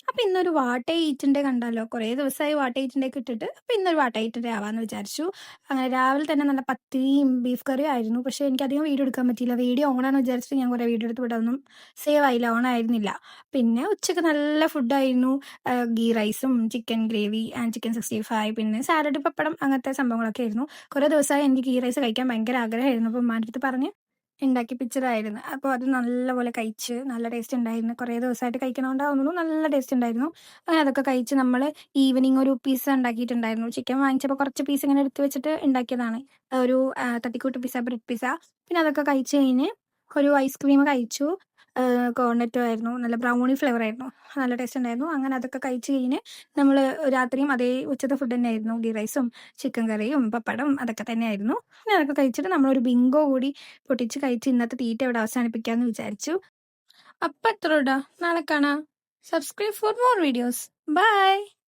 അപ്പൊ ഇന്നൊരു വാട്ട ഈറ്റിന്റെ കണ്ടാലോ? കുറേ ദിവസമായി വാട്ട ഈറ്റിന്റെ ഒക്കെ ഇട്ടിട്ട്. അപ്പൊ ഇന്നൊരു വാട്ട ഈറ്റിന്റെ ആവാന്ന് വിചാരിച്ചു. അങ്ങനെ രാവിലെ തന്നെ നല്ല പത്തിരിയും ബീഫ് കറിയും ആയിരുന്നു. പക്ഷെ എനിക്കധികം വീഡിയോ എടുക്കാൻ പറ്റിയില്ല. വീഡിയോ ഓണാന്ന് വിചാരിച്ചിട്ട് ഞാൻ കുറേ വീഡിയോ എടുത്ത് വിട്ടതൊന്നും സേവ് ആയില്ല, ഓൺ ആയിരുന്നില്ല. പിന്നെ ഉച്ചയ്ക്ക് നല്ല ഫുഡായിരുന്നു. ഗീ റൈസും ചിക്കൻ ഗ്രേവി ആൻഡ് ചിക്കൻ 65, പിന്നെ സാലഡ്, പപ്പടം, അങ്ങനത്തെ സംഭവങ്ങളൊക്കെ ആയിരുന്നു. കുറേ ദിവസമായി എനിക്ക് ഗീ റൈസ് കഴിക്കാൻ ഭയങ്കര ആഗ്രഹമായിരുന്നു. അപ്പോൾ ഉമ്മാൻ്റെ അടുത്ത് പറഞ്ഞ് ഉണ്ടാക്കിപ്പിച്ചതായിരുന്നു. അപ്പോൾ അത് നല്ലപോലെ കഴിച്ച് നല്ല ടേസ്റ്റ് ഉണ്ടായിരുന്നു. കുറേ ദിവസമായിട്ട് കഴിക്കണോണ്ടാവുന്നു നല്ല ടേസ്റ്റ് ഉണ്ടായിരുന്നു. അങ്ങനെ അതൊക്കെ കഴിച്ച് നമ്മൾ ഈവനിങ് ഒരു പിസ്സ ഉണ്ടാക്കിയിട്ടുണ്ടായിരുന്നു. ചിക്കൻ വാങ്ങിച്ചപ്പോൾ കുറച്ച് പീസ് ഇങ്ങനെ എടുത്ത് വെച്ചിട്ട് ഉണ്ടാക്കിയതാണ്. ഒരു തട്ടിക്കൂട്ട് പിസ്സ, ബ്രെഡ് പിസ്സ. പിന്നെ അതൊക്കെ കഴിച്ച് കഴിഞ്ഞ് ഒരു ഐസ്ക്രീം കഴിച്ചു. കോർണറ്റോ ആയിരുന്നു. നല്ല ബ്രൗണി ഫ്ലേവർ ആയിരുന്നു. നല്ല ടേസ്റ്റ് ഉണ്ടായിരുന്നു. അങ്ങനെ അതൊക്കെ കഴിച്ച് കഴിഞ്ഞ് നമ്മൾ രാത്രിയും അതേ ഉച്ചത്തെ ഫുഡ് തന്നെയായിരുന്നു. ഗീ റൈസും ചിക്കൻ കറിയും പപ്പടം അതൊക്കെ തന്നെയായിരുന്നു. പിന്നെ അതൊക്കെ കഴിച്ചിട്ട് നമ്മളൊരു ബിങ്കോ കൂടി പൊട്ടിച്ച് കഴിച്ച് ഇന്നത്തെ തീറ്റ ഇവിടെ അവസാനിപ്പിക്കാമെന്ന് വിചാരിച്ചു. അപ്പം അത്രടാ, നാളെ കാണാം. Subscribe for more videos. By.